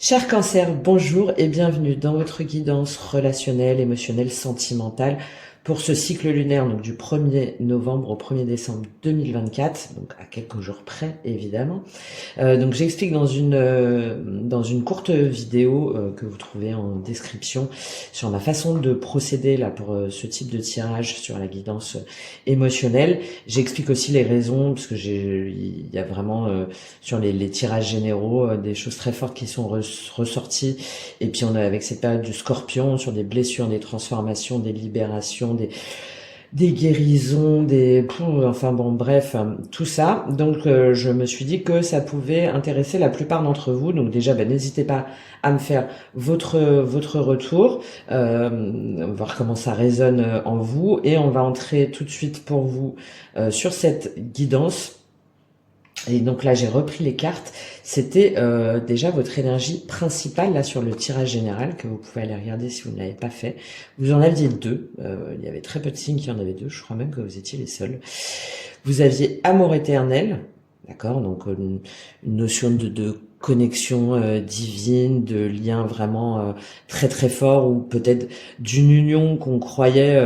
Cher Cancer, bonjour et bienvenue dans votre guidance relationnelle, émotionnelle, sentimentale pour ce cycle lunaire donc du 1er novembre au 1er décembre 2024, donc à quelques jours près évidemment. Donc j'explique dans une courte vidéo que vous trouvez en description sur ma façon de procéder là pour ce type de tirage sur la guidance émotionnelle. J'explique aussi les raisons parce que il y a vraiment sur les tirages généraux des choses très fortes qui sont ressorties. Et puis on a avec cette période du Scorpion sur des blessures, des transformations, des libérations, des guérisons, enfin bon, bref, tout ça. Donc je me suis dit que ça pouvait intéresser la plupart d'entre vous. Donc déjà, n'hésitez pas à me faire votre retour, voir comment ça résonne en vous. Et on va entrer tout de suite pour vous sur cette guidance. Et donc là, j'ai repris les cartes. C'était déjà votre énergie principale là sur le tirage général que vous pouvez aller regarder si vous ne l'avez pas fait. Vous en aviez deux. Il y avait très peu de signes qui en avaient deux. Je crois même que vous étiez les seuls. Vous aviez amour éternel, d'accord, donc une notion de connexion divine, de lien vraiment très très fort, ou peut-être d'une union qu'on croyait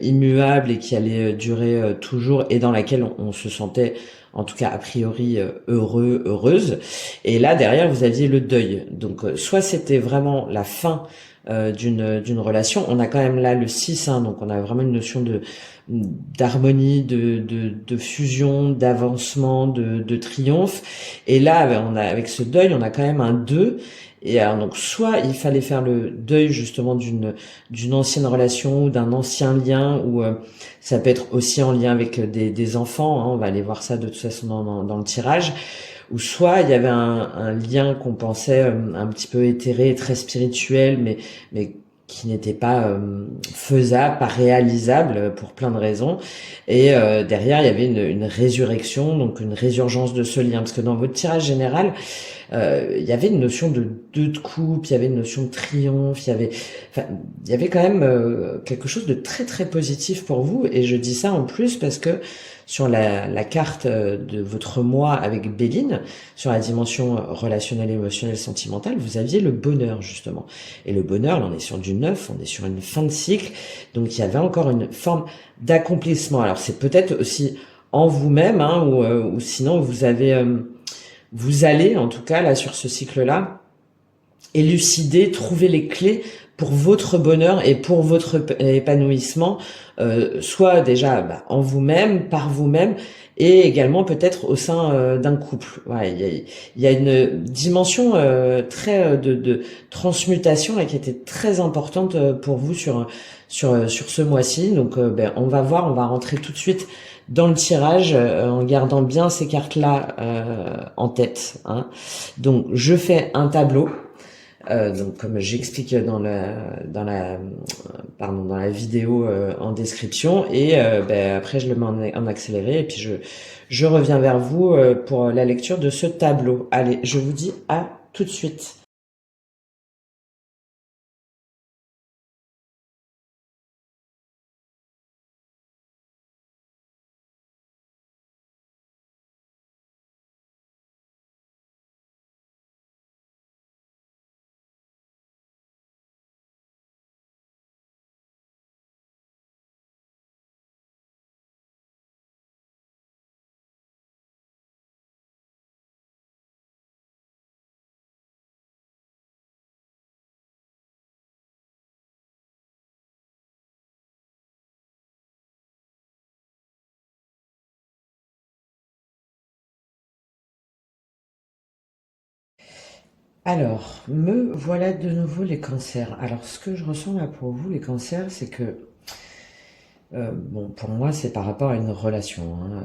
immuable et qui allait durer toujours, et dans laquelle on se sentait en tout cas a priori heureuse. Et là derrière vous aviez le deuil. Donc soit c'était vraiment la fin d'une relation. On a quand même là le 6, hein, donc on a vraiment une notion d'harmonie, de fusion, d'avancement, de triomphe. Et là, avec ce deuil, on a quand même un 2. Et alors, donc, soit il fallait faire le deuil justement d'une ancienne relation ou d'un ancien lien, ou ça peut être aussi en lien avec des enfants, hein, on va aller voir ça de toute façon dans le tirage, ou soit il y avait un lien qu'on pensait un petit peu éthéré, très spirituel, mais qui n'était pas faisable, pas réalisable pour plein de raisons. Et derrière, il y avait une résurrection, donc une résurgence de ce lien. Parce que dans votre tirage général, il y avait une notion de deux de coupe, il y avait une notion de triomphe, il y avait quand même quelque chose de très très positif pour vous. Et je dis ça en plus parce que sur la carte de votre moi avec Béline, sur la dimension relationnelle, émotionnelle, sentimentale, vous aviez le bonheur justement. Et le bonheur, là, on est sur du neuf, on est sur une fin de cycle, donc il y avait encore une forme d'accomplissement. Alors c'est peut-être aussi en vous-même, hein, ou sinon vous allez en tout cas là sur ce cycle-là élucider, trouver les clés pour votre bonheur et pour votre épanouissement, soit déjà en vous-même, par vous-même, et également peut-être au sein d'un couple. Ouais, il y a une dimension très de transmutation là, qui était très importante pour vous sur ce mois-ci. Donc on va voir, on va rentrer tout de suite dans le tirage en gardant bien ces cartes-là en tête, hein. Donc je fais un tableau. Donc comme j'explique dans la vidéo en description, et après je le mets en accéléré, et puis je reviens vers vous pour la lecture de ce tableau. Allez, je vous dis à tout de suite. Alors, me voilà de nouveau les cancers. Alors, ce que je ressens là pour vous, les cancers, c'est que, bon, pour moi, c'est par rapport à une relation, hein,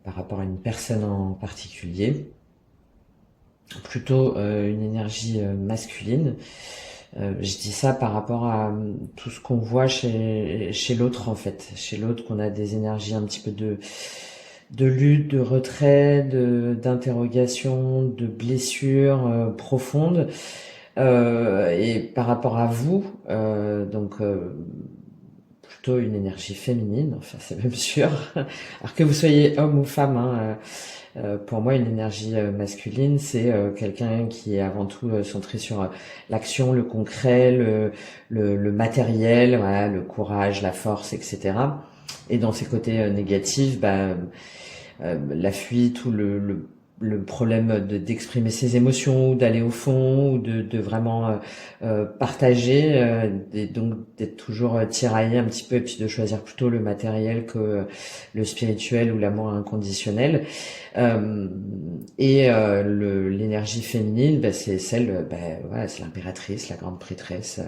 par rapport à une personne en particulier, plutôt une énergie masculine. Je dis ça par rapport à tout ce qu'on voit chez l'autre en fait. Chez l'autre, qu'on a des énergies un petit peu de lutte, de retrait, d'interrogation, de blessures profondes. Et par rapport à vous, donc plutôt une énergie féminine, enfin c'est même sûr. Alors que vous soyez homme ou femme, hein, pour moi, une énergie masculine, c'est quelqu'un qui est avant tout centré sur l'action, le concret, le matériel, voilà, le courage, la force, etc. Et dans ses côtés négatifs, la fuite ou le problème d'exprimer ses émotions, ou d'aller au fond, ou de vraiment partager, et donc d'être toujours tiraillé un petit peu, et puis de choisir plutôt le matériel que le spirituel ou l'amour inconditionnel. L'énergie féminine, c'est celle, voilà, c'est l'impératrice, la grande prêtresse,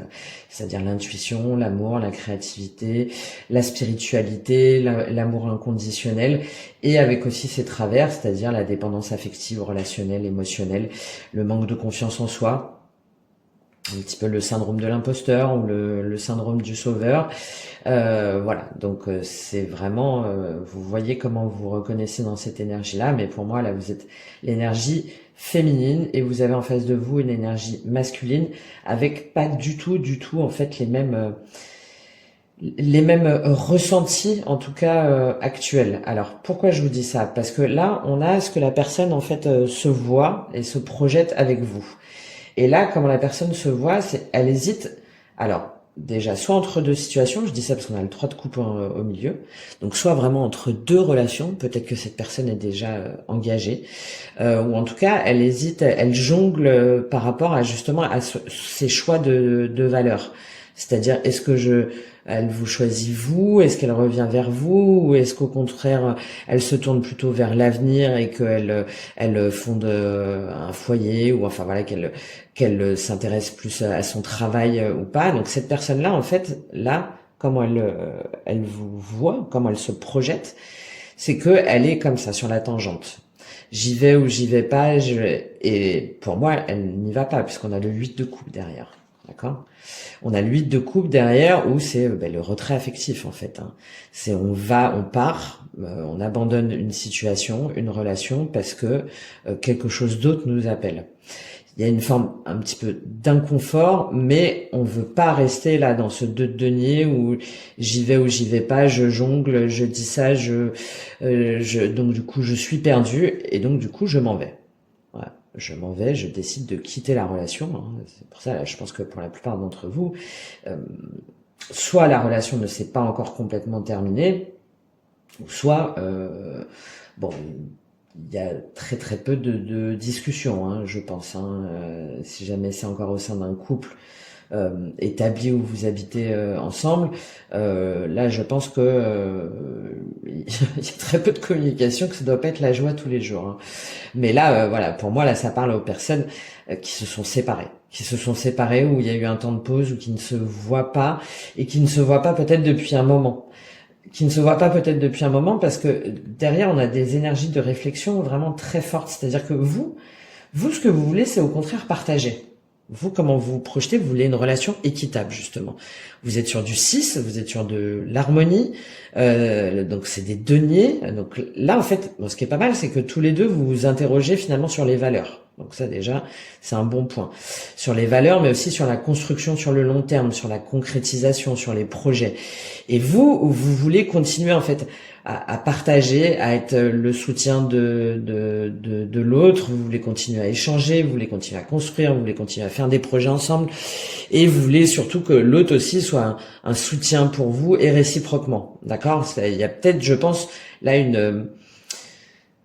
c'est-à-dire l'intuition, l'amour, la créativité, la spiritualité, l'amour inconditionnel, et avec aussi ses travers, c'est-à-dire la dépendance affective, relationnelle, émotionnelle, le manque de confiance en soi, un petit peu le syndrome de l'imposteur ou le syndrome du sauveur. Voilà, donc c'est vraiment, vous voyez comment vous reconnaissez dans cette énergie-là, mais pour moi, là, vous êtes l'énergie féminine et vous avez en face de vous une énergie masculine avec pas du tout, en fait, les mêmes ressentis, en tout cas actuels. Alors, pourquoi je vous dis ça? Parce que là, on a ce que la personne, en fait, se voit et se projette avec vous. Et là, comment la personne se voit, elle hésite. Alors, déjà, soit entre deux situations, je dis ça parce qu'on a le 3 de coupe au milieu, donc soit vraiment entre deux relations, peut-être que cette personne est déjà engagée, ou en tout cas, elle hésite, elle jongle par rapport à justement à ses choix de valeurs. C'est-à-dire, est-ce que elle vous choisit vous, est-ce qu'elle revient vers vous, ou est-ce qu'au contraire, elle se tourne plutôt vers l'avenir et elle fonde un foyer, ou enfin voilà, qu'elle s'intéresse plus à son travail ou pas. Donc cette personne-là, en fait, là, comment elle vous voit, comment elle se projette, c'est que elle est comme ça sur la tangente. J'y vais ou j'y vais pas, et pour moi, elle n'y va pas puisqu'on a le 8 de coupe derrière. D'accord? On a le 8 de coupe derrière où c'est le retrait affectif en fait. Hein. C'est on part, on abandonne une situation, une relation parce que quelque chose d'autre nous appelle. Il y a une forme un petit peu d'inconfort, mais on veut pas rester là dans ce 2 de denier où j'y vais ou j'y vais pas, je jongle, je dis ça, donc du coup je suis perdu et donc du coup je m'en vais. Voilà. Je m'en vais, je décide de quitter la relation. Hein. C'est pour ça, là, je pense que pour la plupart d'entre vous, soit la relation ne s'est pas encore complètement terminée, soit bon, il y a très très peu de discussions, hein, je pense. Hein, si jamais c'est encore au sein d'un couple établi où vous habitez ensemble, là je pense que il y a très peu de communication, que ça doit pas être la joie tous les jours. Hein. Mais là, voilà, pour moi, là, ça parle aux personnes qui se sont séparées, où il y a eu un temps de pause, ou qui ne se voient pas, et qui ne se voient pas peut-être depuis un moment. Parce que derrière, on a des énergies de réflexion vraiment très fortes. C'est-à-dire que vous, ce que vous voulez, c'est au contraire partager. Vous, comment vous vous projetez, vous voulez une relation équitable, justement. Vous êtes sur du 6, vous êtes sur de l'harmonie, donc c'est des deniers. Donc là, en fait, ce qui est pas mal, c'est que tous les deux, vous vous interrogez finalement sur les valeurs. Donc ça, déjà, c'est un bon point. Sur les valeurs, mais aussi sur la construction sur le long terme, sur la concrétisation, sur les projets. Et vous voulez continuer, en fait, à partager, à être le soutien de l'autre, vous voulez continuer à échanger, vous voulez continuer à construire, vous voulez continuer à faire des projets ensemble, et vous voulez surtout que l'autre aussi soit un soutien pour vous et réciproquement. D'accord? Il y a peut-être, je pense, là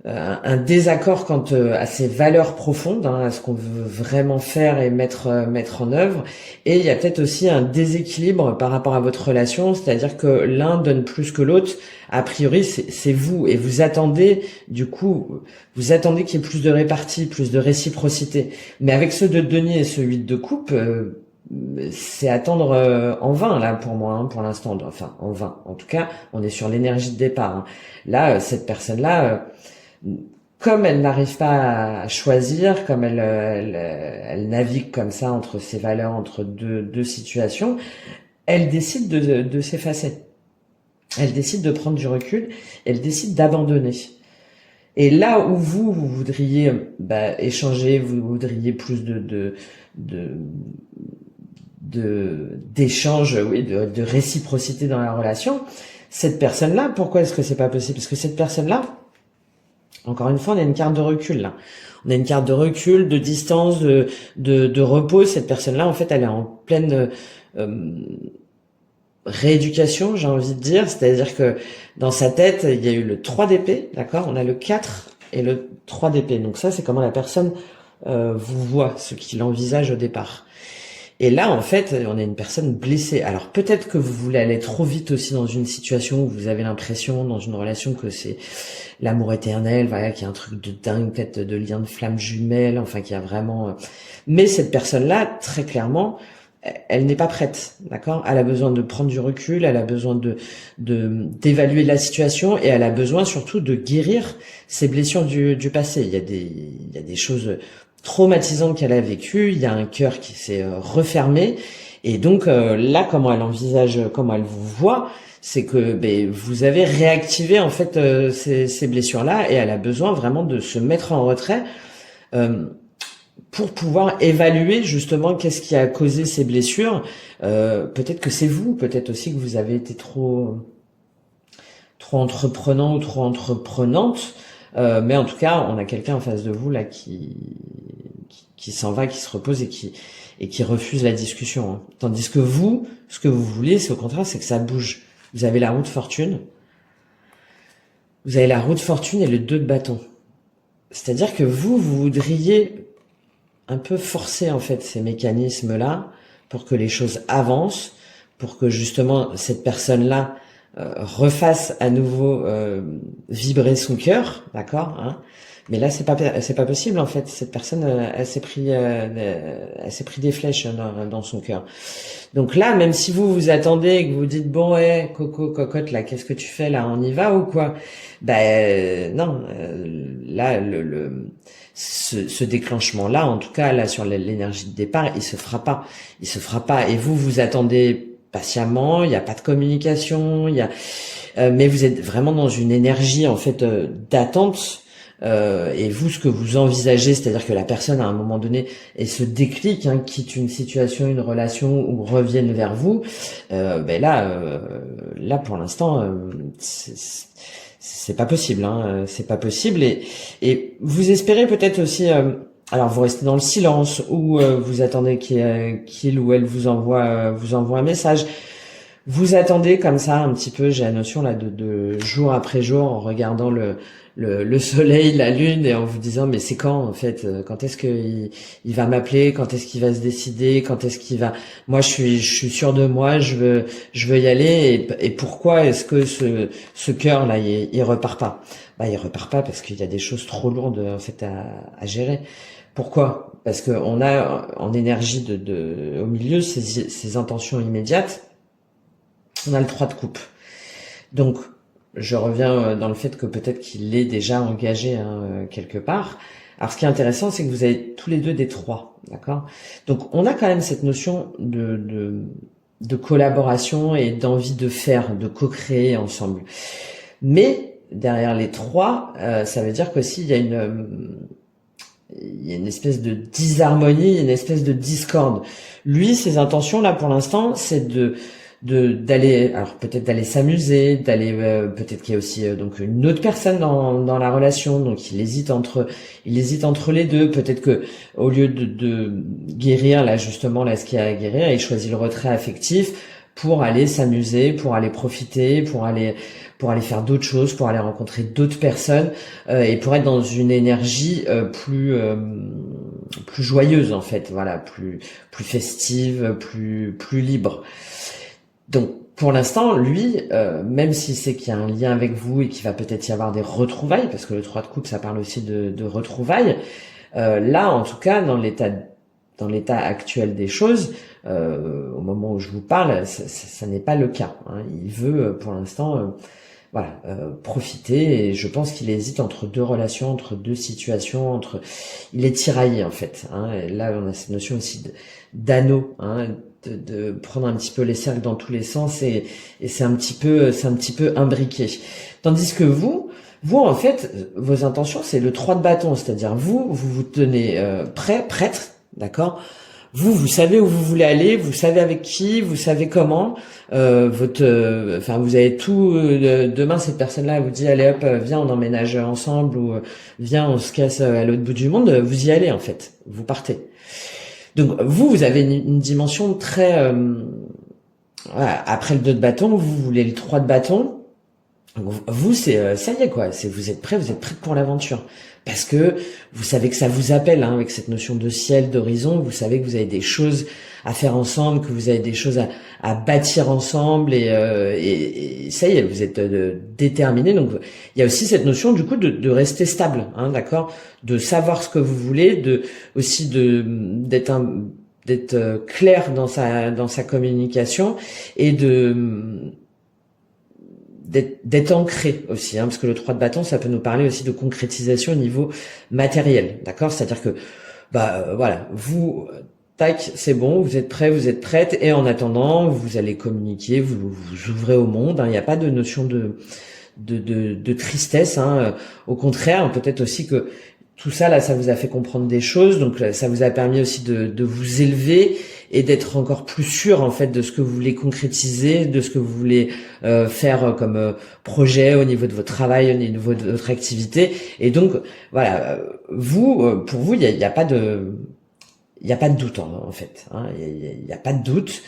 un désaccord quant à ces valeurs profondes, hein, à ce qu'on veut vraiment faire et mettre en œuvre, et il y a peut-être aussi un déséquilibre par rapport à votre relation, c'est-à-dire que l'un donne plus que l'autre. A priori, c'est vous, et vous attendez qu'il y ait plus de répartie, plus de réciprocité. Mais avec ce 2 de denier et ce 8 de coupe, c'est attendre en vain là pour moi, hein, pour l'instant. Enfin, en vain. En tout cas, on est sur l'énergie de départ. Hein. Là, cette personne-là. Comme elle n'arrive pas à choisir, comme elle navigue comme ça entre ses valeurs, entre deux situations, elle décide de s'effacer. Elle décide de prendre du recul, elle décide d'abandonner. Et là où vous voudriez échanger, vous voudriez plus d'échange, oui, de réciprocité dans la relation. Cette personne-là, pourquoi est-ce que c'est pas possible? Parce que cette personne-là, encore une fois, on a une carte de recul là. On a une carte de recul, de distance, de repos. Cette personne-là, en fait, elle est en pleine rééducation, j'ai envie de dire. C'est-à-dire que dans sa tête, il y a eu le 3 d'épée, d'accord? On a le 4 et le 3 d'épée. Donc ça, c'est comment la personne vous voit, ce qu'il envisage au départ. Et là, en fait, on a une personne blessée. Alors peut-être que vous voulez aller trop vite aussi dans une situation où vous avez l'impression, dans une relation, que c'est l'amour éternel, voilà, qu'il y a un truc de dingue, peut-être de lien de flamme jumelle, enfin qu'il y a vraiment... Mais cette personne-là, très clairement, elle n'est pas prête, d'accord? Elle a besoin de prendre du recul, elle a besoin d'évaluer la situation et elle a besoin surtout de guérir ses blessures du passé. Il y a des choses traumatisantes qu'elle a vécues, il y a un cœur qui s'est refermé et donc là, comment elle envisage, comment elle vous voit, c'est que vous avez réactivé en fait ces blessures-là et elle a besoin vraiment de se mettre en retrait pour pouvoir évaluer justement qu'est-ce qui a causé ces blessures. Peut-être que c'est vous, peut-être aussi que vous avez été trop entreprenant ou trop entreprenante, mais en tout cas, on a quelqu'un en face de vous là qui s'en va, qui se repose et qui refuse la discussion. Hein. Tandis que vous, ce que vous voulez, c'est au contraire, c'est que ça bouge. Vous avez la roue de fortune. Vous avez la roue de fortune et le 2 de bâton. C'est-à-dire que vous voudriez un peu forcer en fait ces mécanismes-là pour que les choses avancent, pour que justement cette personne-là refasse à nouveau vibrer son cœur, d'accord, hein. Mais là c'est pas possible en fait. Cette personne elle s'est pris des flèches dans son cœur. Donc là, même si vous attendez et que vous dites bon ouais coco cocotte là, qu'est-ce que tu fais là, on y va ou quoi? Non, là ce déclenchement là, en tout cas là sur l'énergie de départ, il se fera pas, et vous attendez patiemment, il n'y a pas de communication, mais vous êtes vraiment dans une énergie en fait d'attente. Et vous, ce que vous envisagez, c'est-à-dire que la personne à un moment donné et se déclic, hein, quitte une situation, une relation ou revienne vers vous, là pour l'instant c'est pas possible, hein, c'est pas possible et vous espérez peut-être aussi. Alors vous restez dans le silence ou vous attendez qu'il ou elle vous envoie un message. Vous attendez comme ça un petit peu, j'ai la notion là de jour après jour en regardant le soleil, la lune et en vous disant mais c'est quand en fait, quand est-ce que il va m'appeler, quand est-ce qu'il va se décider, quand est-ce qu'il va, moi je suis sûr de moi, je veux y aller et pourquoi est-ce que ce cœur là il repart pas? Il repart pas parce qu'il y a des choses trop lourdes en fait à gérer. Pourquoi? Parce que on a en énergie au milieu ces intentions immédiates. On a le 3 de coupe. Donc, je reviens dans le fait que peut-être qu'il est déjà engagé quelque part. Alors, ce qui est intéressant, c'est que vous avez tous les deux des 3, d'accord? Donc, on a quand même cette notion de collaboration et d'envie de faire, de co-créer ensemble. Mais, derrière les 3, ça veut dire qu'aussi, il y a une espèce de disharmonie, une espèce de discorde. Lui, ses intentions, là, pour l'instant, c'est d'aller, alors peut-être d'aller s'amuser, peut-être qu'il y a aussi donc une autre personne dans la relation, donc il hésite entre les deux. Peut-être que au lieu de guérir là justement là ce qu'il y a à guérir, il choisit le retrait affectif pour aller s'amuser, pour aller profiter, pour aller faire d'autres choses, pour aller rencontrer d'autres personnes et pour être dans une énergie plus joyeuse en fait, voilà, plus festive, plus libre. Donc, pour l'instant, lui, même s'il sait qu'il y a un lien avec vous et qu'il va peut-être y avoir des retrouvailles, parce que le 3 de coupe, ça parle aussi de retrouvailles, là, en tout cas, dans l'état actuel des choses, au moment où je vous parle, ça n'est pas le cas. Hein. Il veut, pour l'instant, profiter, et je pense qu'il hésite entre deux relations, entre deux situations, il est tiraillé en fait. Hein. Et là, on a cette notion aussi d'anneau. Hein, de prendre un petit peu les cercles dans tous les sens et c'est un petit peu imbriqué. Tandis que vous en fait, vos intentions c'est le 3 de bâton, c'est-à-dire vous tenez prête, d'accord? Vous savez où vous voulez aller, vous savez avec qui, vous savez comment. Enfin, vous avez tout. Demain, cette personne-là vous dit, allez hop, viens, on emménage ensemble, ou viens, on se casse à l'autre bout du monde. Vous y allez en fait, vous partez. Donc vous avez une dimension très. Voilà, après le 2 de bâton, vous voulez le 3 de bâton. Vous, c'est ça y est quoi. C'est vous êtes prêts pour l'aventure. Parce que vous savez que ça vous appelle, hein, avec cette notion de ciel, d'horizon. Vous savez que vous avez des choses à faire ensemble, que vous avez des choses à bâtir ensemble, et ça y est, vous êtes déterminés. Donc il y a aussi cette notion du coup de rester stable, hein, d'accord, de savoir ce que vous voulez, aussi d'être clair dans sa communication, et d'être ancré aussi, hein, parce que le 3 de bâton, ça peut nous parler aussi de concrétisation au niveau matériel, d'accord, c'est-à-dire que voilà, vous tac, c'est bon, vous êtes prêts, vous êtes prêtes, et en attendant, vous allez communiquer, vous ouvrez au monde, hein, il n'y a pas de notion de tristesse, hein, au contraire, peut-être aussi que tout ça là, ça vous a fait comprendre des choses, donc ça vous a permis aussi de vous élever et d'être encore plus sûr en fait de ce que vous voulez concrétiser, de ce que vous voulez faire comme projet au niveau de votre travail, au niveau de votre activité. Et donc voilà, pour vous, il y a pas de doute en fait, hein, il y a pas de doute.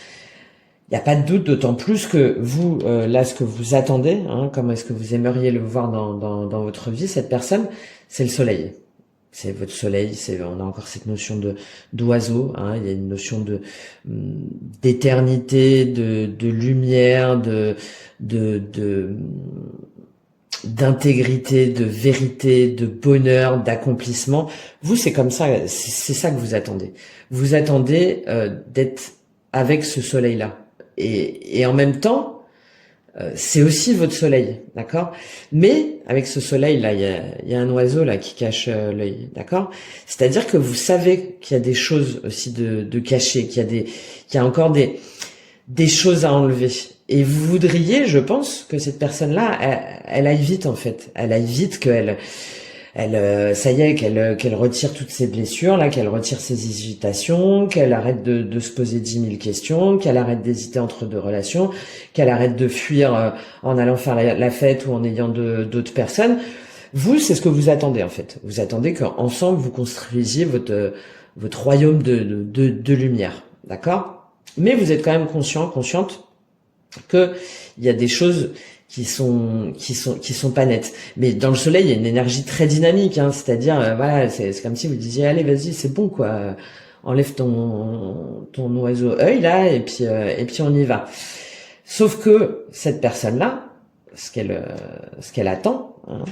Il n'y a pas de doute, d'autant plus que vous, là, ce que vous attendez, hein, comment est-ce que vous aimeriez le voir dans votre vie, cette personne, c'est le soleil. C'est votre soleil, on a encore cette notion d'oiseau, hein, il y a une notion d'éternité, de lumière, d'intégrité, de vérité, de bonheur, d'accomplissement. Vous, c'est comme ça, c'est ça que vous attendez. Vous attendez d'être avec ce soleil-là. Et en même temps, c'est aussi votre soleil, d'accord? Mais avec ce soleil-là, il y a un oiseau là qui cache l'œil, d'accord? C'est-à-dire que vous savez qu'il y a des choses aussi de cachées, qu'il y a encore des choses à enlever. Et vous voudriez, je pense, que cette personne-là, elle aille vite en fait. Elle aille vite, ça y est, qu'elle retire toutes ses blessures, là, qu'elle retire ses hésitations, qu'elle arrête de se poser 10 000 questions, qu'elle arrête d'hésiter entre deux relations, qu'elle arrête de fuir en allant faire la fête ou en ayant d'autres personnes. Vous, c'est ce que vous attendez en fait. Vous attendez qu'ensemble vous construisiez votre royaume de lumière, d'accord? Mais vous êtes quand même consciente que il y a des choses qui sont pas nettes. Mais dans le soleil, il y a une énergie très dynamique, hein, c'est-à-dire voilà, c'est comme si vous disiez allez, vas-y, c'est bon quoi. Enlève ton oiseau œil là, et puis on y va. Sauf que cette personne-là, ce qu'elle attend, hein,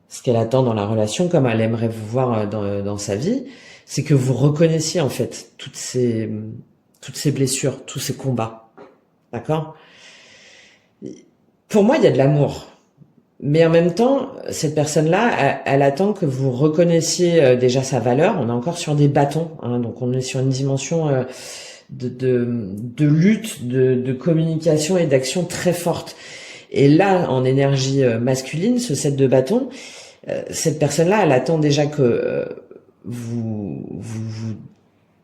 ce qu'elle attend dans la relation, comme elle aimerait vous voir dans sa vie, c'est que vous reconnaissiez en fait toutes ces blessures, tous ces combats. D'accord? Pour moi, il y a de l'amour. Mais en même temps, cette personne-là, elle attend que vous reconnaissiez déjà sa valeur. On est encore sur des bâtons, hein, donc on est sur une dimension de lutte, de communication et d'action très forte. Et là, en énergie masculine, ce 7 de bâton, cette personne-là, elle attend déjà que vous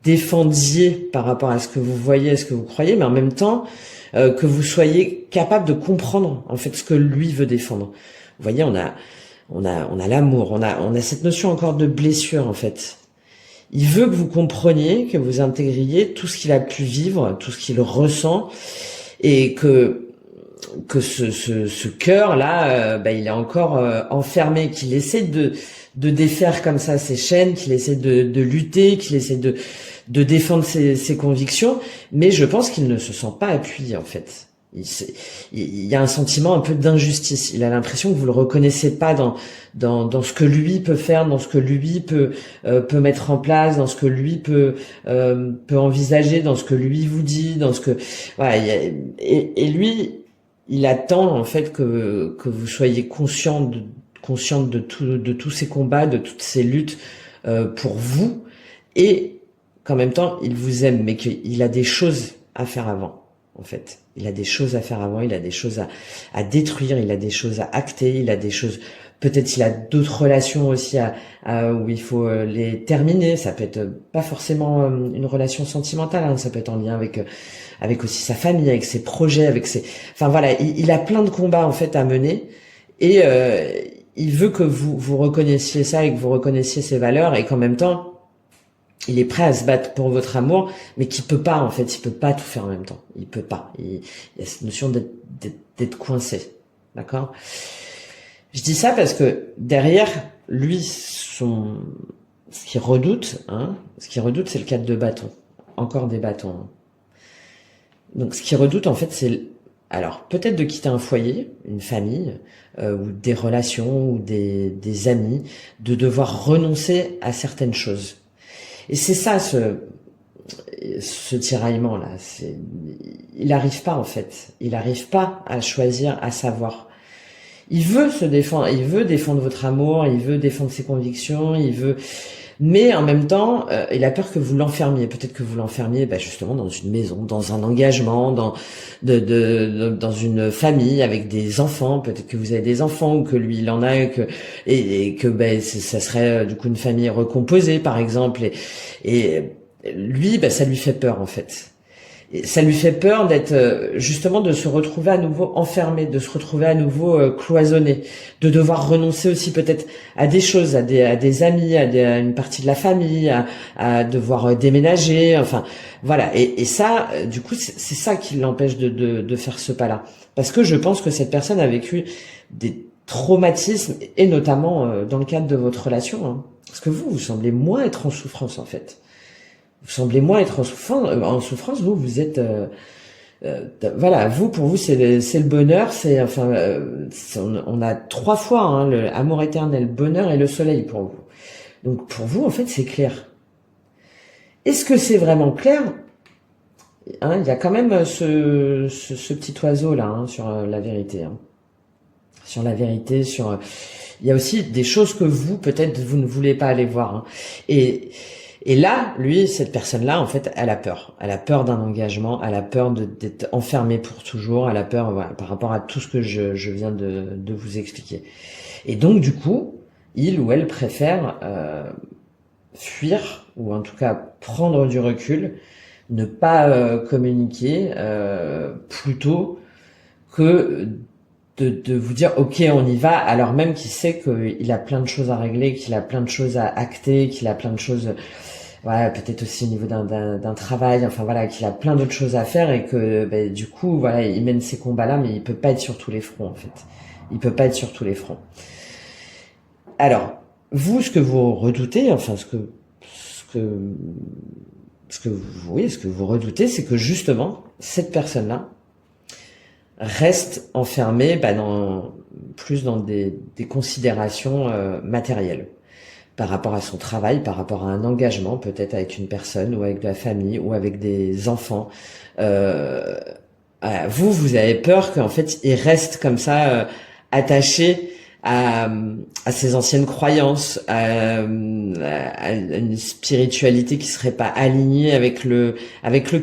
défendiez par rapport à ce que vous voyez, à ce que vous croyez, mais en même temps que vous soyez capable de comprendre en fait ce que lui veut défendre. Vous voyez, on a l'amour, on a cette notion encore de blessure en fait. Il veut que vous compreniez, que vous intégriez tout ce qu'il a pu vivre, tout ce qu'il ressent, et que ce cœur là, il est encore enfermé, qu'il essaie de défaire comme ça ses chaînes, qu'il essaie de lutter, qu'il essaie de défendre ses convictions, mais je pense qu'il ne se sent pas appuyé en fait. Il y a un sentiment un peu d'injustice. Il a l'impression que vous le reconnaissez pas dans ce que lui peut faire, dans ce que lui peut mettre en place, dans ce que lui peut envisager, dans ce que lui vous dit, dans ce que voilà. Et lui, il attend en fait que vous soyez consciente de tous ces combats, de toutes ces luttes pour vous, et qu'en même temps il vous aime, mais qu'il a des choses à faire avant. En fait, il a des choses à faire avant, il a des choses à détruire, il a des choses à acter, il a des choses Peut-être il a d'autres relations aussi où il faut les terminer. Ça peut être pas forcément une relation sentimentale, hein. Ça peut être en lien avec aussi sa famille, avec ses projets, avec ses. Enfin voilà, il a plein de combats en fait à mener et il veut que vous reconnaissiez ça et que vous reconnaissiez ses valeurs et qu'en même temps il est prêt à se battre pour votre amour, mais qu'il peut pas en fait, il peut pas tout faire en même temps. Il peut pas. Il y a cette notion d'être coincé, d'accord? Je dis ça parce que derrière lui, ce qu'il redoute, c'est le 4 de bâton, encore des bâtons, hein. Donc ce qu'il redoute en fait, c'est alors peut-être de quitter un foyer, une famille, ou des relations, ou des amis, de devoir renoncer à certaines choses. Et c'est ça ce tiraillement là. Il n'arrive pas en fait. Il n'arrive pas à choisir, à savoir. Il veut se défendre, il veut défendre votre amour, il veut défendre ses convictions, mais en même temps, il a peur que vous l'enfermiez. Peut-être que vous l'enfermiez, justement, dans une maison, dans un engagement, dans une famille avec des enfants. Peut-être que vous avez des enfants ou que lui il en a et que ça serait du coup une famille recomposée, par exemple. Et lui, ça lui fait peur en fait. Et ça lui fait peur d'être justement de se retrouver à nouveau enfermé, de se retrouver à nouveau cloisonné, de devoir renoncer aussi peut-être à des choses, à des amis, à une partie de la famille, à devoir déménager, enfin voilà. Et ça, du coup, c'est ça qui l'empêche de faire ce pas-là, parce que je pense que cette personne a vécu des traumatismes et notamment dans le cadre de votre relation, hein. Parce que vous semblez moins être en souffrance en fait. Vous semblez moins être en souffrance. Vous êtes, voilà, pour vous, c'est le bonheur. On a 3 fois hein, le amour éternel, bonheur et le soleil pour vous. Donc pour vous, en fait, c'est clair. Est-ce que c'est vraiment clair? Hein, il y a quand même ce petit oiseau là hein, sur la vérité. Hein. Sur la vérité, il y a aussi des choses que vous, peut-être, vous ne voulez pas aller voir. Hein. Et là, cette personne-là, en fait, elle a peur. Elle a peur d'un engagement, elle a peur d'être enfermée pour toujours, elle a peur, voilà, par rapport à tout ce que je viens de vous expliquer. Et donc, du coup, il ou elle préfère fuir, ou en tout cas prendre du recul, ne pas communiquer, plutôt que de vous dire ok on y va, alors même qu'il sait qu'il a plein de choses à régler, qu'il a plein de choses à acter, qu'il a plein de choses, voilà, peut-être aussi au niveau d'un travail, enfin voilà, qu'il a plein d'autres choses à faire et que du coup voilà, il mène ces combats-là, mais il peut pas être sur tous les fronts en fait. Il peut pas être sur tous les fronts. Alors vous, ce que vous redoutez, enfin ce que vous redoutez, c'est que justement cette personne-là reste enfermé plus dans des considérations matérielles par rapport à son travail, par rapport à un engagement peut-être avec une personne ou avec de la famille ou avec des enfants. Vous avez peur qu'en fait il reste comme ça attaché à ses anciennes croyances, à une spiritualité qui serait pas alignée avec le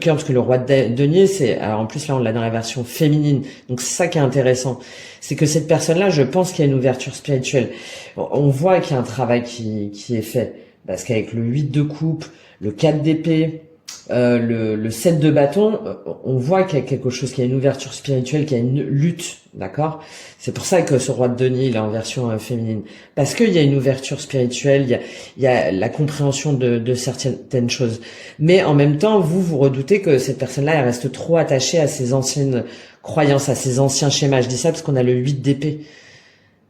cœur, parce que le roi de denier, alors en plus là on l'a dans la version féminine, donc c'est ça qui est intéressant, c'est que cette personne-là, je pense qu'il y a une ouverture spirituelle. On voit qu'il y a un travail qui est fait, parce qu'avec le 8 de coupe, le 4 d'épée, le 7 de bâton, on voit qu'il y a quelque chose, qu'il y a une ouverture spirituelle, qu'il y a une lutte, d'accord? C'est pour ça que ce roi de denier, il est en version féminine. Parce qu'il y a une ouverture spirituelle, il y a la compréhension de certaines choses. Mais en même temps, vous redoutez que cette personne-là, elle reste trop attachée à ses anciennes croyances, à ses anciens schémas. Je dis ça parce qu'on a le 8 d'épée,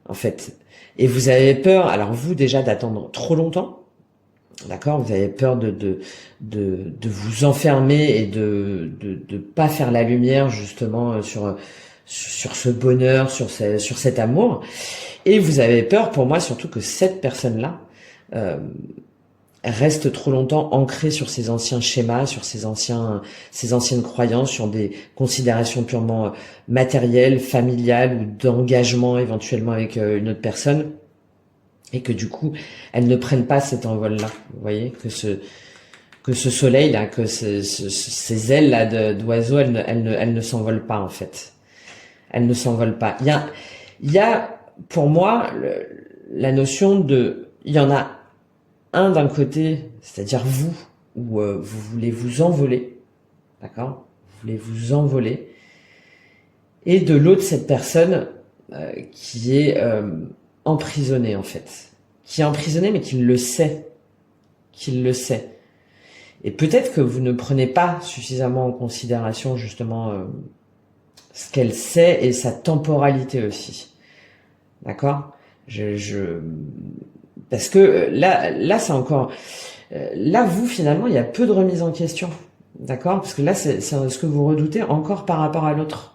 en fait. Et vous avez peur, alors vous déjà, d'attendre trop longtemps. D'accord, vous avez peur de vous enfermer et de pas faire la lumière justement sur ce bonheur, sur cet amour. Et vous avez peur, pour moi, surtout que cette personne-là reste trop longtemps ancrée sur ses anciens schémas, sur ses anciennes croyances, sur des considérations purement matérielles, familiales ou d'engagement éventuellement avec une autre personne. Et que du coup, elles ne prennent pas cet envol-là. Vous voyez, que ce soleil-là, que ces ailes-là d'oiseau, elles ne s'envolent pas, en fait. Elles ne s'envolent pas. Il y a pour moi, la notion de, il y en a un d'un côté, c'est-à-dire vous, où vous voulez vous envoler, d'accord? Vous voulez vous envoler, et de l'autre cette personne qui est emprisonnée en fait, qui est emprisonnée mais qui le sait, Et peut-être que vous ne prenez pas suffisamment en considération justement ce qu'elle sait et sa temporalité aussi, d'accord? Parce que là c'est encore, là vous finalement il y a peu de remise en question, d'accord? Parce que là c'est ce que vous redoutez encore par rapport à l'autre.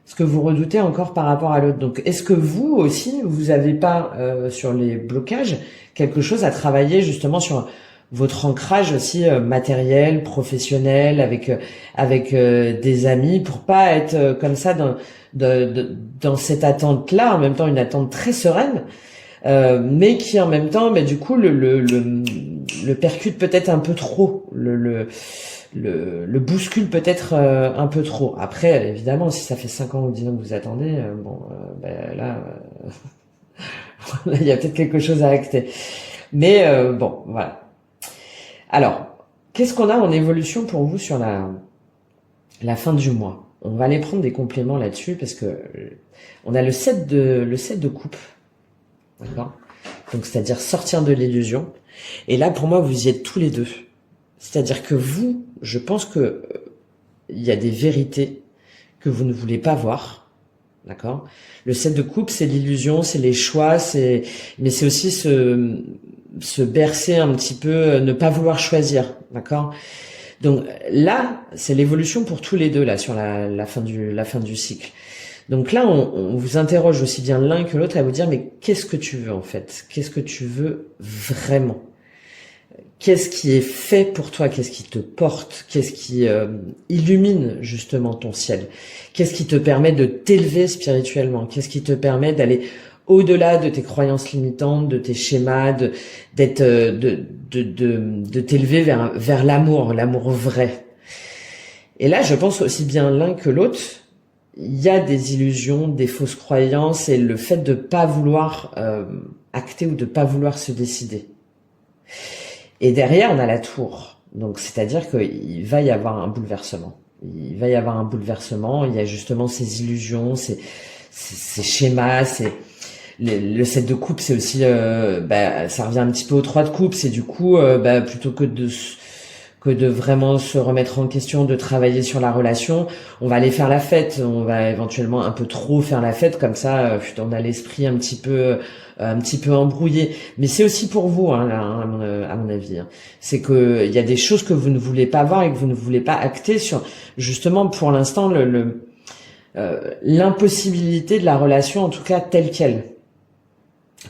Ce que vous redoutez encore par rapport à l'autre. Donc, est-ce que vous aussi, vous avez pas sur les blocages quelque chose à travailler justement sur votre ancrage aussi matériel, professionnel, avec des amis, pour pas être comme ça dans cette attente-là, en même temps une attente très sereine, mais qui en même temps, du coup, le percute peut-être un peu trop, le bouscule peut-être un peu trop. Après, évidemment, si ça fait 5 ans ou 10 ans que vous attendez, là, là, il y a peut-être quelque chose à acter. Mais bon, voilà. Alors, qu'est-ce qu'on a en évolution pour vous sur la fin du mois? On va aller prendre des compléments là-dessus parce que on a le 7 de coupe, d'accord? Donc, c'est-à-dire sortir de l'illusion. Et là, pour moi, vous y êtes tous les deux. C'est-à-dire que vous, je pense que il y a des vérités que vous ne voulez pas voir, d'accord? Le 7 de coupe, c'est l'illusion, c'est les choix, mais c'est aussi se bercer un petit peu, ne pas vouloir choisir, d'accord? Donc là, c'est l'évolution pour tous les deux là sur la fin du cycle. Donc là, on vous interroge aussi bien l'un que l'autre à vous dire mais qu'est-ce que tu veux en fait? Qu'est-ce que tu veux vraiment? Qu'est-ce qui est fait pour toi? Qu'est-ce qui te porte? Qu'est-ce qui illumine justement ton ciel? Qu'est-ce qui te permet de t'élever spirituellement? Qu'est-ce qui te permet d'aller au-delà de tes croyances limitantes, de tes schémas, de t'élever vers l'amour vrai? Et là, je pense aussi bien l'un que l'autre, il y a des illusions, des fausses croyances et le fait de pas vouloir acter ou de pas vouloir se décider. Et derrière, on a la tour. Donc, c'est-à-dire qu'il va y avoir un bouleversement. Il va y avoir un bouleversement. Il y a justement ces illusions, ces schémas. Le 7 de coupe, c'est aussi, ça revient un petit peu au 3 de coupe. C'est du coup, plutôt que de vraiment se remettre en question, de travailler sur la relation, on va aller faire la fête. On va éventuellement un peu trop faire la fête, comme ça, on a l'esprit un petit peu embrouillé. Mais c'est aussi pour vous, hein, là, hein, à mon avis. Hein. C'est que il y a des choses que vous ne voulez pas voir et que vous ne voulez pas acter sur, justement, pour l'instant, l'impossibilité de la relation, en tout cas telle qu'elle.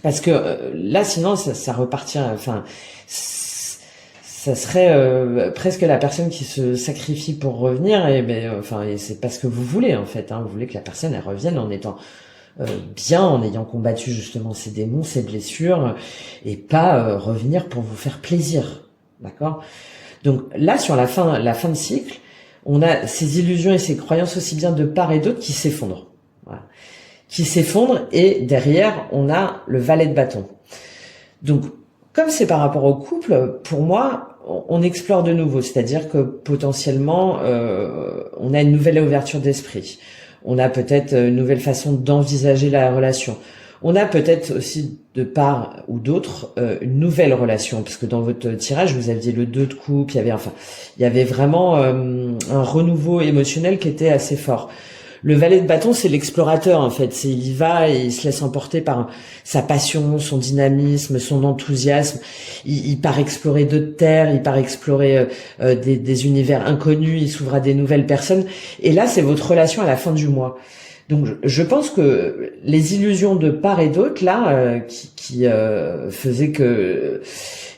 Parce que là, sinon, ça repartira. Enfin, ça serait presque la personne qui se sacrifie pour revenir. Et et c'est pas ce que vous voulez en fait. Hein. Vous voulez que la personne elle revienne en étant bien, en ayant combattu justement ses démons, ses blessures, et pas revenir pour vous faire plaisir. D'accord? Donc là, sur la fin de cycle, on a ces illusions et ces croyances aussi bien de part et d'autre qui s'effondrent. Voilà. Qui s'effondrent, et derrière, on a le valet de bâton. Donc, comme c'est par rapport au couple, pour moi, on explore de nouveau. C'est-à-dire que potentiellement, on a une nouvelle ouverture d'esprit. On a peut-être une nouvelle façon d'envisager la relation. On a peut-être aussi, de part ou d'autre, une nouvelle relation, parce que dans votre tirage, vous aviez le 2 de coupe, il y avait vraiment un renouveau émotionnel qui était assez fort. Le valet de bâton, c'est l'explorateur en fait. Il y va et il se laisse emporter par sa passion, son dynamisme, son enthousiasme. Il part explorer d'autres terres, il part explorer des univers inconnus, il s'ouvre à des nouvelles personnes. Et là, c'est votre relation à la fin du mois. Donc, je pense que les illusions de part et d'autre là, qui faisaient que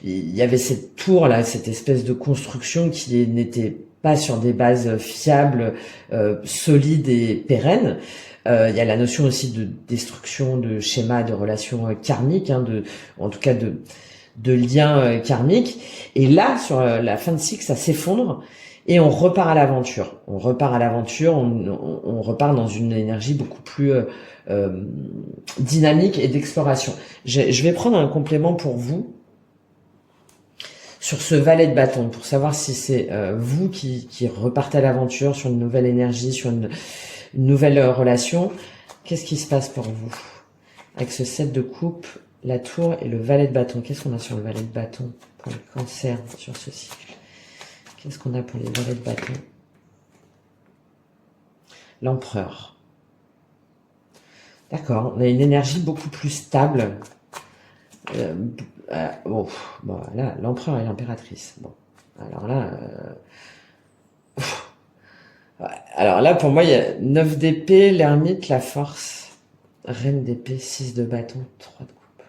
il y avait cette tour là, cette espèce de construction qui n'était pas sur des bases fiables, solides et pérennes. Il y a la notion aussi de destruction de schémas de relations karmiques, hein, en tout cas de liens karmiques. Et là, sur la fin de cycle, ça s'effondre. et on repart à l'aventure. On repart à l'aventure, on repart dans une énergie beaucoup plus dynamique et d'exploration. Je vais prendre un complément pour vous sur ce valet de bâton, pour savoir si c'est vous qui repartez à l'aventure sur une nouvelle énergie, sur une nouvelle relation. Qu'est-ce qui se passe pour vous avec ce 7 de coupe, la tour et le valet de bâton? Qu'est-ce qu'on a sur le valet de bâton pour le cancer sur ce cycle? Qu'est-ce qu'on a pour les valets de bâton? L'empereur. D'accord, on a une énergie beaucoup plus stable. Bon, là, l'empereur et l'impératrice. Bon, alors là, pour moi, il y a 9 d'épée, l'ermite, la force, reine d'épée, 6 de bâton, 3 de coupe.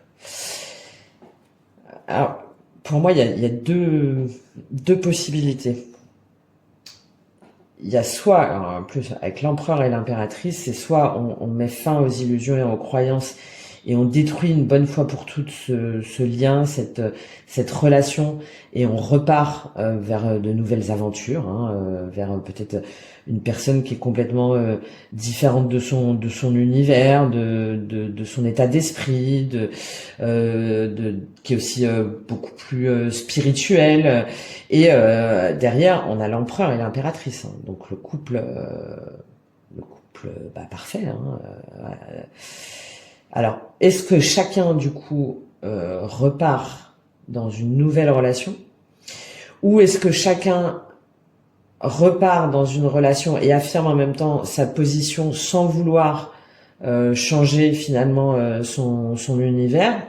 Alors, pour moi, il y a deux possibilités. Il y a soit, alors en plus avec l'empereur et l'impératrice, c'est soit on met fin aux illusions et aux croyances et on détruit une bonne fois pour toutes ce lien, cette relation, et on repart vers de nouvelles aventures, vers peut-être une personne qui est complètement différente de son univers, de son état d'esprit, qui est aussi beaucoup plus spirituel. Et derrière, on a l'empereur et l'impératrice, donc le couple parfait. Alors, est-ce que chacun, du coup, repart dans une nouvelle relation, ou est-ce que chacun repart dans une relation et affirme en même temps sa position sans vouloir changer finalement son univers?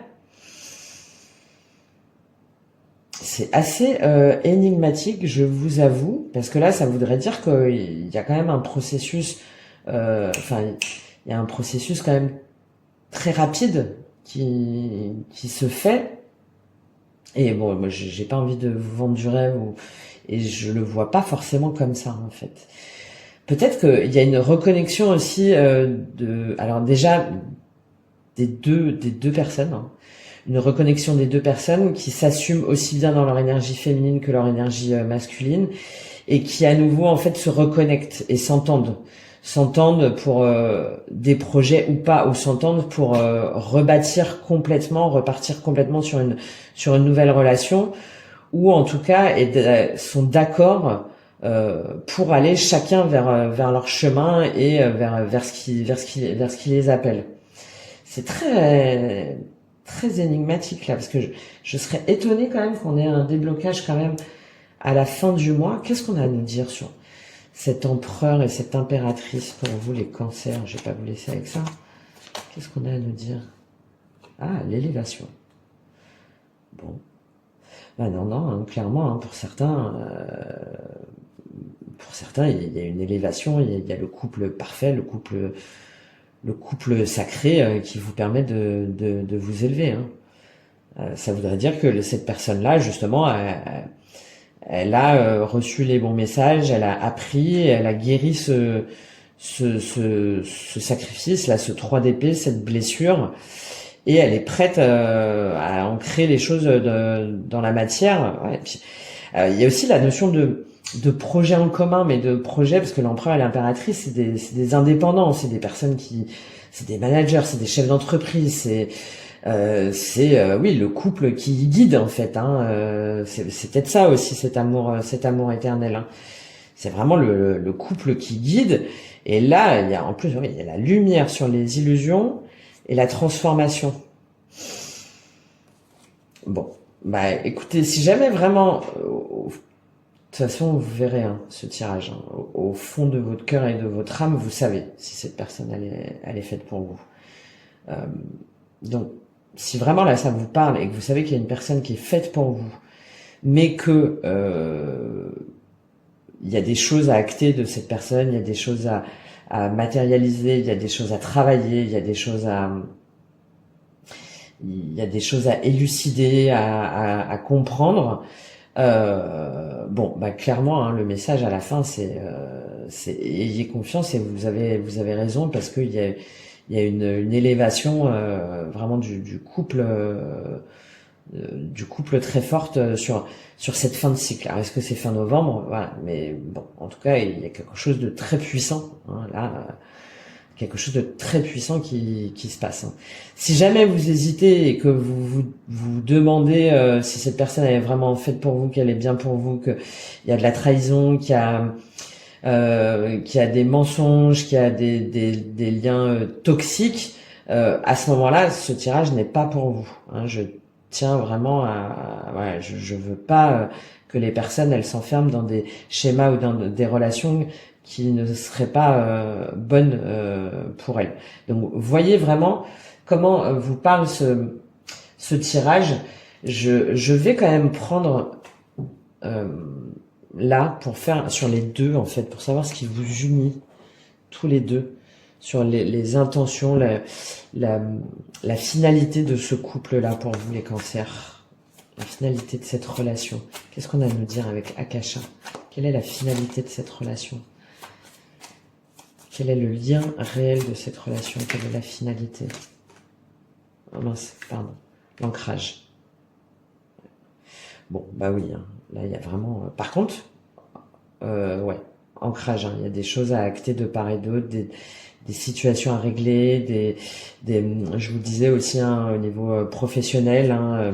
C'est assez énigmatique, je vous avoue, parce que là, ça voudrait dire qu'il y a quand même un processus, il y a un processus quand même très rapide qui se fait. Et bon, moi, j'ai pas envie de vous vendre du rêve, et je le vois pas forcément comme ça, en fait. Peut-être qu'il y a une reconnexion aussi alors déjà, des deux personnes, une reconnexion des deux personnes qui s'assument aussi bien dans leur énergie féminine que leur énergie masculine, et qui à nouveau en fait se reconnectent et s'entendent pour des projets ou pas, ou s'entendent pour repartir complètement sur une nouvelle relation, ou en tout cas sont d'accord pour aller chacun vers leur chemin et vers ce qui les appelle. C'est très très énigmatique là, parce que je serais étonnée quand même qu'on ait un déblocage quand même à la fin du mois. Qu'est-ce qu'on a à nous dire sur cet empereur et cette impératrice pour vous, les cancers? Je vais pas vous laisser avec ça. Qu'est-ce qu'on a à nous dire? Ah, l'élévation. Bon. Bah non, clairement, pour certains, il y a une élévation, il y a le couple parfait, le couple sacré qui vous permet de vous élever. Ça voudrait dire que cette personne-là, justement, elle a reçu les bons messages, elle a appris, elle a guéri ce sacrifice, là, ce 3 d'épée, cette blessure, et elle est prête à ancrer les choses dans la matière. Ouais, puis, il y a aussi la notion de projet en commun, mais de projet, parce que l'empereur et l'impératrice, c'est des indépendants, c'est des personnes c'est des managers, c'est des chefs d'entreprise, c'est le couple qui guide en fait. C'est peut-être ça aussi, cet amour éternel. C'est vraiment le couple qui guide. Et là, il y a en plus, il y a la lumière sur les illusions et la transformation. Bon, écoutez, si jamais vraiment, de toute façon, vous verrez ce tirage. Au fond de votre cœur et de votre âme, vous savez si cette personne elle est faite pour vous. Donc, si vraiment là ça vous parle et que vous savez qu'il y a une personne qui est faite pour vous, mais que il y a des choses à acter de cette personne, il y a des choses à matérialiser, il y a des choses à travailler, il y a des choses à élucider, à comprendre. Clairement, le message à la fin, c'est ayez confiance, et vous avez raison, parce qu'il y a une élévation vraiment du couple du couple très forte sur cette fin de cycle. Alors est-ce que c'est fin novembre? Voilà, mais bon, en tout cas, il y a quelque chose de très puissant, hein, là, quelque chose de très puissant qui se passe. Hein. Si jamais vous hésitez et que vous demandez si cette personne elle est vraiment faite pour vous, qu'elle est bien pour vous, qu'il y a de la trahison, qu'il y a des mensonges, qu'il y a des liens toxiques, à ce moment-là, ce tirage n'est pas pour vous. Hein. Je tiens vraiment à... Voilà, je veux pas que les personnes elles s'enferment dans des schémas ou dans des relations qui ne seraient pas bonnes pour elles. Donc, voyez vraiment comment vous parle ce tirage. Je vais quand même prendre là pour faire sur les deux en fait, pour savoir ce qui vous unit tous les deux, sur les intentions, la finalité de ce couple-là pour vous les cancers, la finalité de cette relation. Qu'est-ce qu'on a à nous dire avec Akasha? Quelle est la finalité de cette relation? Quel est le lien réel de cette relation? Quelle est la finalité? Oh mince, pardon. L'ancrage. Bon, bah oui, hein. Là il y a vraiment... Par contre, ouais, ancrage, hein. Il y a des choses à acter de part et d'autre, des situations à régler, je vous disais aussi hein, au niveau professionnel, hein,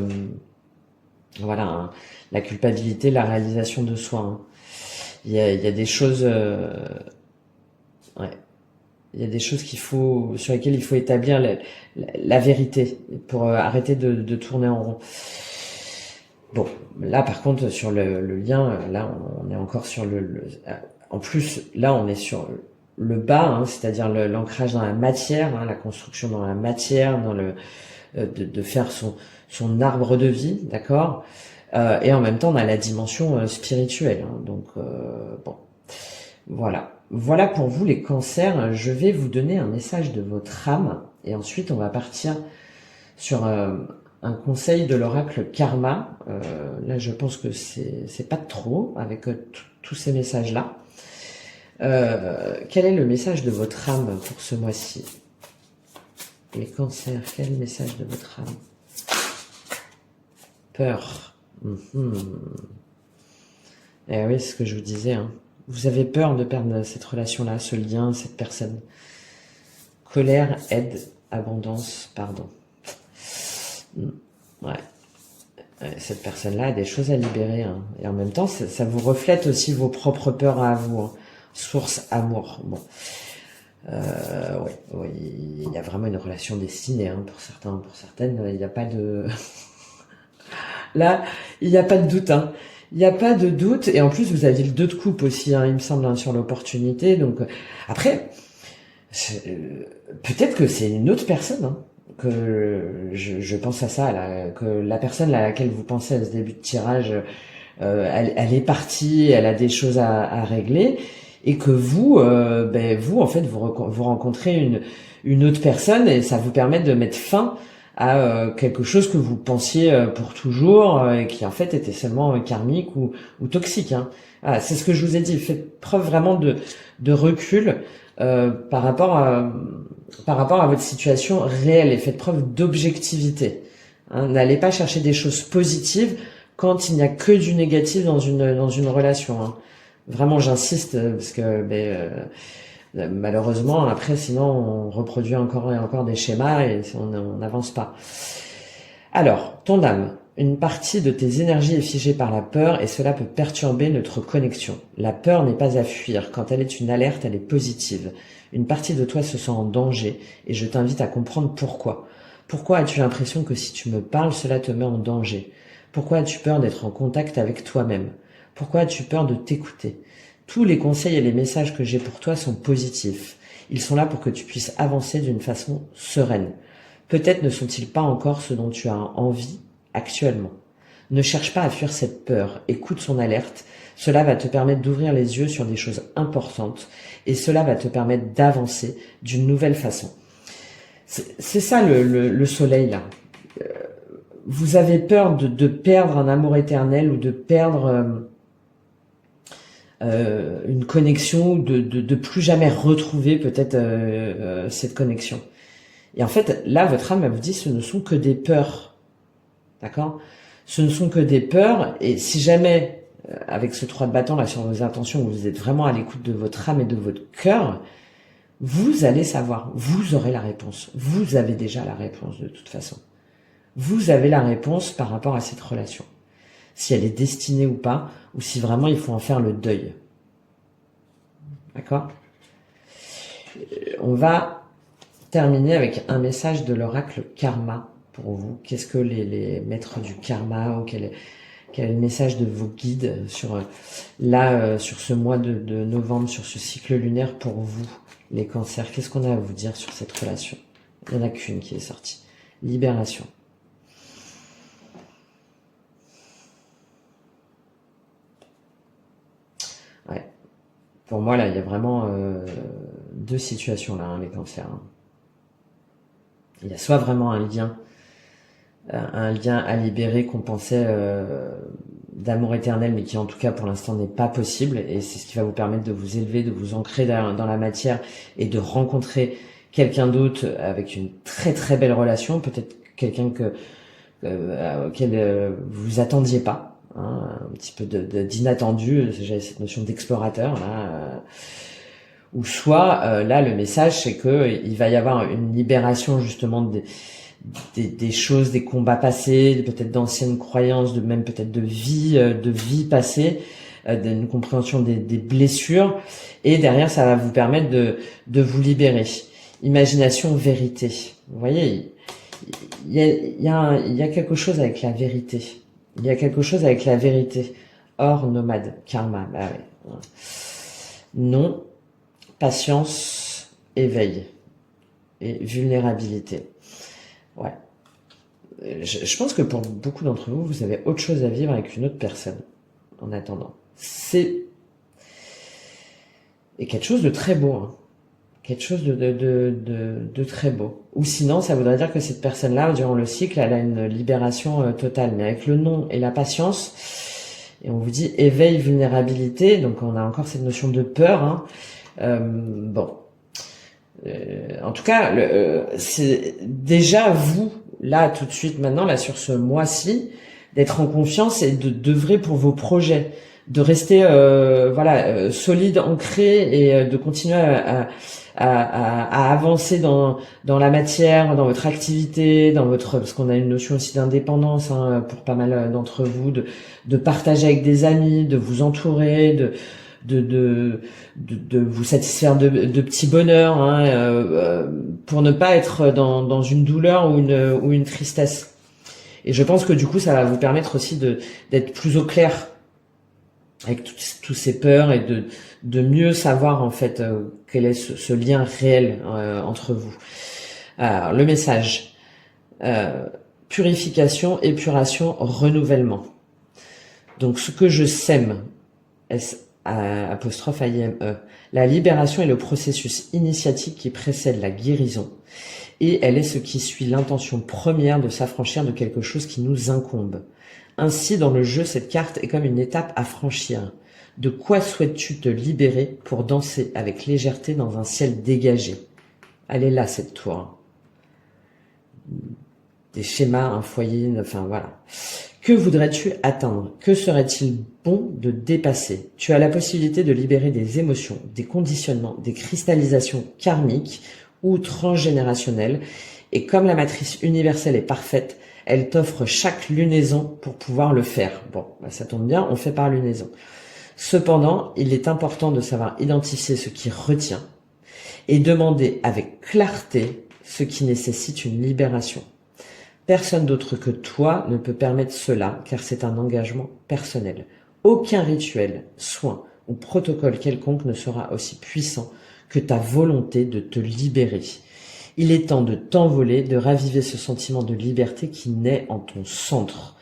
voilà, hein, la culpabilité, la réalisation de soi. Hein. Il y a des choses... ouais. Il y a des choses sur lesquelles il faut établir la vérité pour arrêter de tourner en rond. Bon, là par contre sur le lien, là on est encore sur en plus là on est sur le bas, hein, c'est-à-dire l'ancrage dans la matière, hein, la construction dans la matière, dans de faire son arbre de vie, d'accord. Et en même temps on a la dimension spirituelle. Hein, donc bon, voilà. Voilà pour vous les cancers. Je vais vous donner un message de votre âme et ensuite on va partir sur un conseil de l'oracle Karma. Là je pense que c'est pas de trop avec tous ces messages là. Quel est le message de votre âme pour ce mois-ci? Les cancers, quel est le message de votre âme? Peur. Eh oui, c'est ce que je vous disais, hein. Vous avez peur de perdre cette relation-là, ce lien, cette personne. Colère, aide, abondance, pardon. Ouais. Cette personne-là a des choses à libérer. Hein. Et en même temps, ça vous reflète aussi vos propres peurs à vous. Hein. Source amour. Bon. Oui, il y a vraiment une relation destinée. Hein, pour certains, pour certaines, il n'y a pas de... Là, il n'y a pas de doute. Hein. Il n'y a pas de doute, et en plus vous aviez le 2 de coupe aussi, hein, il me semble, hein, sur l'opportunité. Donc après, peut-être que c'est une autre personne, hein, que je pense à ça, là, que la personne à laquelle vous pensez à ce début de tirage, elle est partie, elle a des choses à régler, et que vous, vous en fait vous rencontrez une autre personne, et ça vous permet de mettre fin à quelque chose que vous pensiez pour toujours et qui en fait était seulement karmique ou toxique. Hein. Voilà, c'est ce que je vous ai dit. Faites preuve vraiment de recul par rapport à votre situation réelle et faites preuve d'objectivité. Hein. N'allez pas chercher des choses positives quand il n'y a que du négatif dans une relation. Hein. Vraiment, j'insiste parce que malheureusement, après, sinon, on reproduit encore et encore des schémas et on n'avance pas. Alors, ton âme, une partie de tes énergies est figée par la peur et cela peut perturber notre connexion. La peur n'est pas à fuir. Quand elle est une alerte, elle est positive. Une partie de toi se sent en danger et je t'invite à comprendre pourquoi. Pourquoi as-tu l'impression que si tu me parles, cela te met en danger? Pourquoi as-tu peur d'être en contact avec toi-même? Pourquoi as-tu peur de t'écouter? Tous les conseils et les messages que j'ai pour toi sont positifs. Ils sont là pour que tu puisses avancer d'une façon sereine. Peut-être ne sont-ils pas encore ce dont tu as envie actuellement. Ne cherche pas à fuir cette peur. Écoute son alerte. Cela va te permettre d'ouvrir les yeux sur des choses importantes et cela va te permettre d'avancer d'une nouvelle façon. C'est ça le soleil là. Vous avez peur de perdre un amour éternel ou de perdre... une connexion ou de plus jamais retrouver peut-être cette connexion. Et en fait, là, votre âme, elle vous dit, ce ne sont que des peurs. D'accord? Ce ne sont que des peurs, et si jamais, avec ce 3 de bâton là sur vos intentions, vous êtes vraiment à l'écoute de votre âme et de votre cœur, vous allez savoir, vous aurez la réponse. Vous avez déjà la réponse de toute façon. Vous avez la réponse par rapport à cette relation. Si elle est destinée ou pas, ou si vraiment il faut en faire le deuil. D'accord? On va terminer avec un message de l'oracle karma pour vous. Qu'est-ce que les maîtres du karma, ou quel est le message de vos guides sur sur ce mois de novembre, sur ce cycle lunaire pour vous, les cancers? Qu'est-ce qu'on a à vous dire sur cette relation? Il n'y en a qu'une qui est sortie. Libération. Ouais. Pour moi, là, il y a vraiment deux situations, là, hein, les cancers. Hein. Il y a soit vraiment un lien à libérer qu'on pensait d'amour éternel, mais qui en tout cas pour l'instant n'est pas possible, et c'est ce qui va vous permettre de vous élever, de vous ancrer dans la matière et de rencontrer quelqu'un d'autre avec une très très belle relation, peut-être quelqu'un auquel vous attendiez pas, hein, un petit peu d'inattendu, j'avais cette notion d'explorateur là, ou soit là le message c'est que il va y avoir une libération justement des choses, des combats passés, peut-être d'anciennes croyances, même peut-être de vie passée, d'une compréhension des blessures, et derrière ça va vous permettre de vous libérer. Imagination, vérité. Vous voyez, il y a quelque chose avec la vérité. Il y a quelque chose avec la vérité. Or, nomade, karma, bah ouais. Non, patience, éveil et vulnérabilité. Ouais. Je pense que pour beaucoup d'entre vous, vous avez autre chose à vivre avec une autre personne en attendant. C'est quelque chose de très beau, hein. Quelque chose de très beau. Ou sinon, ça voudrait dire que cette personne-là, durant le cycle, elle a une libération totale. Mais avec le non et la patience, et on vous dit éveil, vulnérabilité, donc on a encore cette notion de peur. Hein. Bon. En tout cas, c'est déjà vous, là, tout de suite, maintenant, là, sur ce mois-ci, d'être en confiance et d'œuvrer pour vos projets, de rester, solide, ancré, et de continuer à avancer dans la matière, dans votre activité, parce qu'on a une notion aussi d'indépendance, hein, pour pas mal d'entre vous, de partager avec des amis, de vous entourer, de vous satisfaire de petits bonheurs, hein, pour ne pas être dans une douleur ou une tristesse. Et je pense que du coup, ça va vous permettre aussi d'être plus au clair avec tous ces peurs, et de mieux savoir en fait quel est ce lien réel entre vous. Alors, le message, purification, épuration, renouvellement. Donc ce que je sème, apostrophe A-I-M-E. La libération est le processus initiatique qui précède la guérison, et elle est ce qui suit l'intention première de s'affranchir de quelque chose qui nous incombe. Ainsi, dans le jeu, cette carte est comme une étape à franchir. De quoi souhaites-tu te libérer pour danser avec légèreté dans un ciel dégagé? Elle est là, cette tour. Des schémas, un foyer, enfin voilà. Que voudrais-tu atteindre? Que serait-il bon de dépasser? Tu as la possibilité de libérer des émotions, des conditionnements, des cristallisations karmiques ou transgénérationnelles. Et comme la matrice universelle est parfaite, elle t'offre chaque lunaison pour pouvoir le faire. Bon, bah ça tombe bien, on fait par lunaison. Cependant, il est important de savoir identifier ce qui retient et demander avec clarté ce qui nécessite une libération. Personne d'autre que toi ne peut permettre cela, car c'est un engagement personnel. Aucun rituel, soin ou protocole quelconque ne sera aussi puissant que ta volonté de te libérer. Il est temps de t'envoler, de raviver ce sentiment de liberté qui naît en ton centre.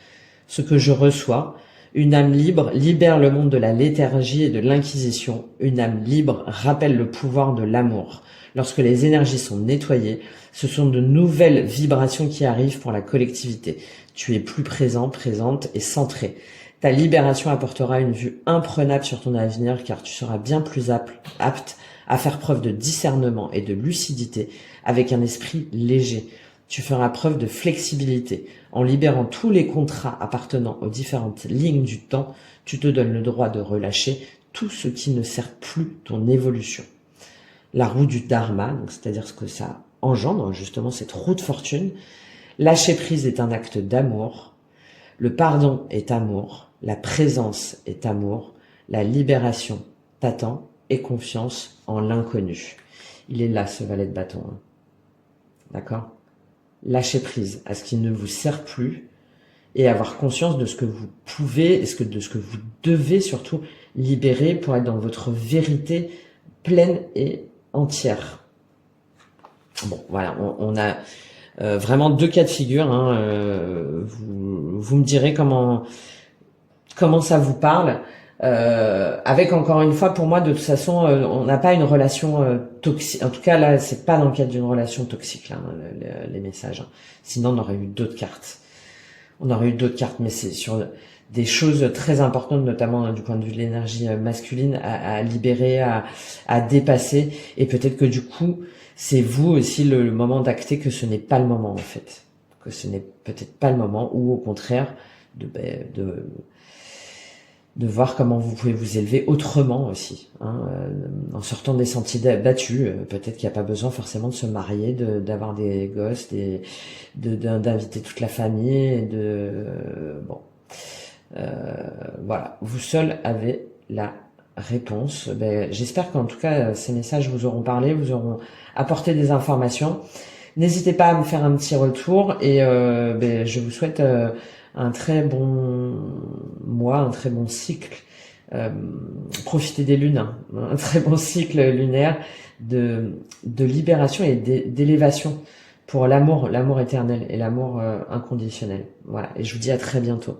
Ce que je reçois, une âme libre libère le monde de la léthargie et de l'inquisition. Une âme libre rappelle le pouvoir de l'amour. Lorsque les énergies sont nettoyées, ce sont de nouvelles vibrations qui arrivent pour la collectivité. Tu es plus présent, présente et centré. Ta libération apportera une vue imprenable sur ton avenir, car tu seras bien plus apte à faire preuve de discernement et de lucidité avec un esprit léger. Tu feras preuve de flexibilité. En libérant tous les contrats appartenant aux différentes lignes du temps, tu te donnes le droit de relâcher tout ce qui ne sert plus ton évolution. La roue du dharma, donc c'est-à-dire ce que ça engendre, justement cette roue de fortune. Lâcher prise est un acte d'amour. Le pardon est amour. La présence est amour. La libération t'attend et confiance en l'inconnu. Il est là, ce valet de bâton. Hein. D'accord ? Lâcher prise à ce qui ne vous sert plus et avoir conscience de ce que vous pouvez, de ce que vous devez surtout libérer pour être dans votre vérité pleine et entière. Bon, voilà, on a vraiment deux cas de figure. Hein, vous me direz comment ça vous parle. Avec encore une fois, pour moi, de toute façon, on n'a pas une relation toxique. En tout cas, là, c'est pas dans le cadre d'une relation toxique, là, les messages. Hein. Sinon, on aurait eu d'autres cartes. Mais c'est sur des choses très importantes, notamment du point de vue de l'énergie masculine, à libérer, à dépasser. Et peut-être que du coup, c'est vous aussi le moment d'acter que ce n'est pas le moment, en fait. Que ce n'est peut-être pas le moment, ou au contraire, de voir comment vous pouvez vous élever autrement aussi, hein, en sortant des sentiers battus. Peut-être qu'il n'y a pas besoin forcément de se marier, d'avoir des gosses, d'inviter toute la famille, voilà, vous seul avez la réponse. J'espère qu'en tout cas ces messages vous auront parlé, vous auront apporté des informations. N'hésitez pas à me faire un petit retour et je vous souhaite un très bon mois, un très bon cycle. Profitez des lunes, hein, un très bon cycle lunaire de libération et d'élévation pour l'amour éternel et l'amour inconditionnel. Voilà, et je vous dis à très bientôt.